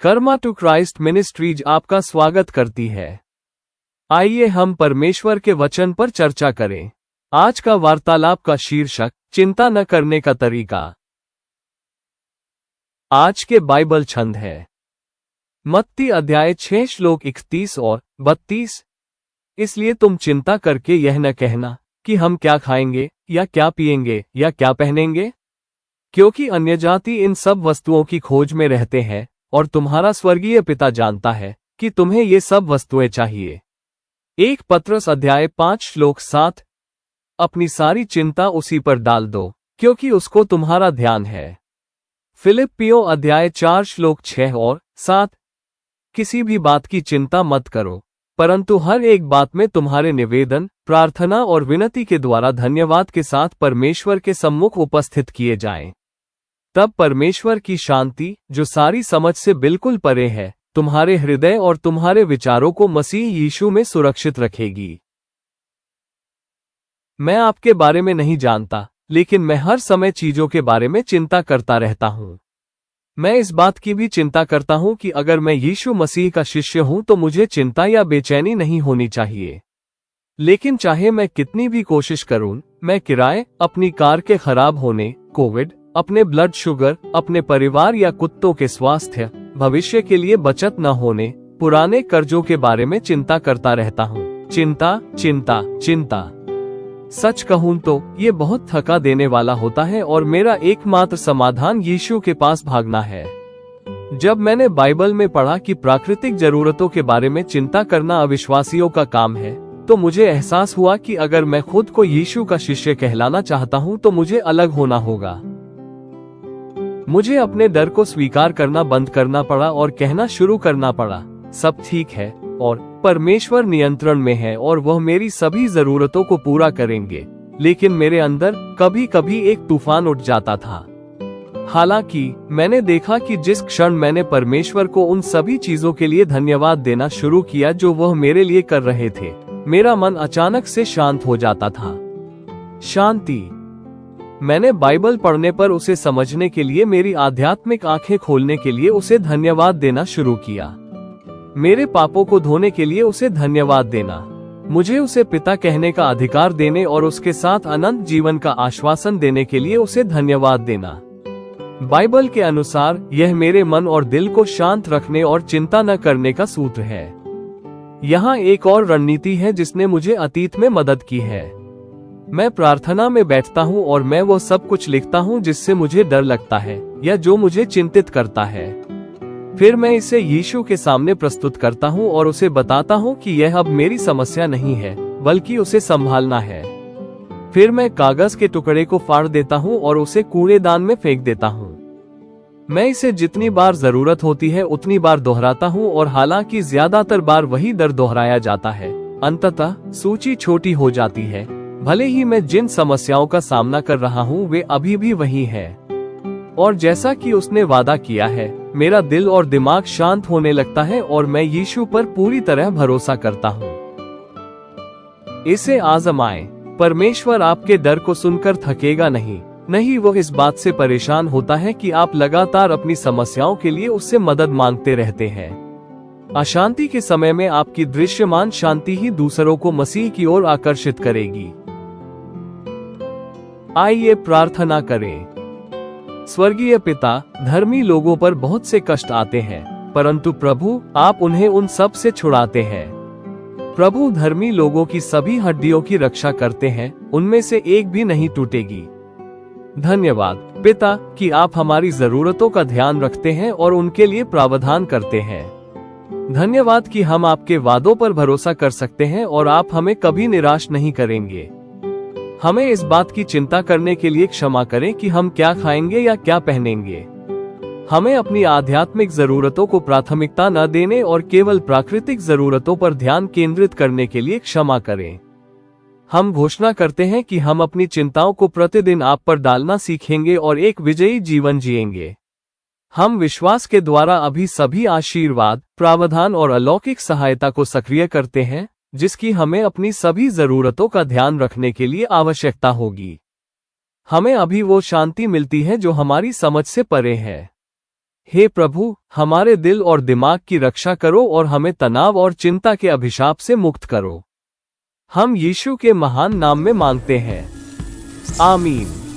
Karma to Christ ministries आपका स्वागत करती है। आइए हम परमेश्वर के वचन पर चर्चा करें। आज का वार्तालाप का शीर्षक चिंता न करने का तरीका। आज के बाइबल छंद है मत्ती अध्याय 6 श्लोक 31 और 32। इसलिए तुम चिंता करके यह न कहना कि हम क्या खाएंगे या क्या पिएंगे या क्या पहनेंगे, क्योंकि अन्यजाति इन सब वस्तुओं की खोज में रहते हैं और तुम्हारा स्वर्गीय पिता जानता है कि तुम्हें ये सब वस्तुएं चाहिए। 1 पत्रस अध्याय 5 श्लोक 7। अपनी सारी चिंता उसी पर डाल दो क्योंकि उसको तुम्हारा ध्यान है। फिलिप्पियों अध्याय 4 श्लोक 6 और 7। किसी भी बात की चिंता मत करो, परंतु हर एक बात में तुम्हारे निवेदन, प्रार्थना और विनती के द्वारा धन्यवाद के साथ परमेश्वर के सम्मुख उपस्थित किए जाएं। तब परमेश्वर की शांति, जो सारी समझ से बिल्कुल परे है, तुम्हारे हृदय और तुम्हारे विचारों को मसीह यीशु में सुरक्षित रखेगी। मैं आपके बारे में नहीं जानता, लेकिन मैं हर समय चीजों के बारे में चिंता करता रहता हूं। मैं इस बात की भी चिंता करता हूं कि अगर मैं यीशु मसीह का शिष्य हूं तो मुझे चिंता या बेचैनी नहीं होनी चाहिए। लेकिन चाहे मैं कितनी भी कोशिश करूं, मैं किराए, अपनी कार के खराब होने, कोविड, अपने ब्लड शुगर, अपने परिवार या कुत्तों के स्वास्थ्य, भविष्य के लिए बचत न होने, पुराने कर्जों के बारे में चिंता करता रहता हूँ। चिंता चिंता चिंता। सच कहूं तो ये बहुत थका देने वाला होता है और मेरा एकमात्र समाधान यीशु के पास भागना है। जब मैंने बाइबल में पढ़ा कि प्राकृतिक जरूरतों के बारे में चिंता करना अविश्वासियों का काम है, तो मुझे एहसास हुआ कि अगर मैं खुद को यीशु का शिष्य कहलाना चाहता हूं तो मुझे अलग होना होगा। मुझे अपने डर को स्वीकार करना बंद करना पड़ा और कहना शुरू करना पड़ा, सब ठीक है और परमेश्वर नियंत्रण में है और वह मेरी सभी जरूरतों को पूरा करेंगे। लेकिन मेरे अंदर कभी कभी एक तूफान उठ जाता था। हालांकि मैंने देखा कि जिस क्षण मैंने परमेश्वर को उन सभी चीजों के लिए धन्यवाद देना शुरू किया जो वह मेरे लिए कर रहे थे, मेरा मन अचानक से शांत हो जाता था। शांति। मैंने बाइबल पढ़ने पर उसे समझने के लिए, मेरी आध्यात्मिक आंखें खोलने के लिए उसे धन्यवाद देना शुरू किया। मेरे पापों को धोने के लिए उसे धन्यवाद देना, मुझे उसे पिता कहने का अधिकार देने और उसके साथ अनंत जीवन का आश्वासन देने के लिए उसे धन्यवाद देना। बाइबल के अनुसार यह मेरे मन और दिल को शांत रखने और चिंता न करने का सूत्र है। यहाँ एक और रणनीति है जिसने मुझे अतीत में मदद की है। मैं प्रार्थना में बैठता हूँ और मैं वो सब कुछ लिखता हूँ जिससे मुझे डर लगता है या जो मुझे चिंतित करता है। फिर मैं इसे यीशु के सामने प्रस्तुत करता हूँ और उसे बताता हूँ कि यह अब मेरी समस्या नहीं है, बल्कि उसे संभालना है। फिर मैं कागज के टुकड़े को फाड़ देता हूँ और उसे कूड़ेदान में फेंक देता हूँ। मैं इसे जितनी बार जरूरत होती है उतनी बार दोहराता हूँ और हालांकि ज्यादातर बार वही दर दोहराया जाता है, अंततः सूची छोटी हो जाती है। भले ही मैं जिन समस्याओं का सामना कर रहा हूँ वे अभी भी वही है। और जैसा कि उसने वादा किया है, मेरा दिल और दिमाग शांत होने लगता है और मैं यीशु पर पूरी तरह भरोसा करता हूँ। इसे आजमाएं। परमेश्वर आपके डर को सुनकर थकेगा नहीं, वो इस बात से परेशान होता है कि आप लगातार अपनी समस्याओं के लिए उससे मदद मांगते रहते हैं। अशांति के समय में आपकी दृश्यमान शांति ही दूसरों को मसीह की ओर आकर्षित करेगी। आइए प्रार्थना करें। स्वर्गीय पिता, धर्मी लोगों पर बहुत से कष्ट आते हैं, परंतु प्रभु आप उन्हें उन सब से छुड़ाते हैं। प्रभु धर्मी लोगों की सभी हड्डियों की रक्षा करते हैं, उनमें से एक भी नहीं टूटेगी। धन्यवाद पिता कि आप हमारी जरूरतों का ध्यान रखते हैं और उनके लिए प्रावधान करते हैं। धन्यवाद कि हम आपके वादों पर भरोसा कर सकते हैं और आप हमें कभी निराश नहीं करेंगे। हमें इस बात की चिंता करने के लिए क्षमा करें कि हम क्या खाएंगे या क्या पहनेंगे। हमें अपनी आध्यात्मिक जरूरतों को प्राथमिकता न देने और केवल प्राकृतिक जरूरतों पर ध्यान केंद्रित करने के लिए क्षमा करें। हम घोषणा करते हैं कि हम अपनी चिंताओं को प्रतिदिन आप पर डालना सीखेंगे और एक विजयी जीवन जिएंगे। हम विश्वास के द्वारा अभी सभी आशीर्वाद, प्रावधान और अलौकिक सहायता को सक्रिय करते हैं, जिसकी हमें अपनी सभी जरूरतों का ध्यान रखने के लिए आवश्यकता होगी। हमें अभी वो शांति मिलती है जो हमारी समझ से परे है। हे प्रभु, हमारे दिल और दिमाग की रक्षा करो और हमें तनाव और चिंता के अभिशाप से मुक्त करो। हम यीशु के महान नाम में मांगते हैं। आमीन।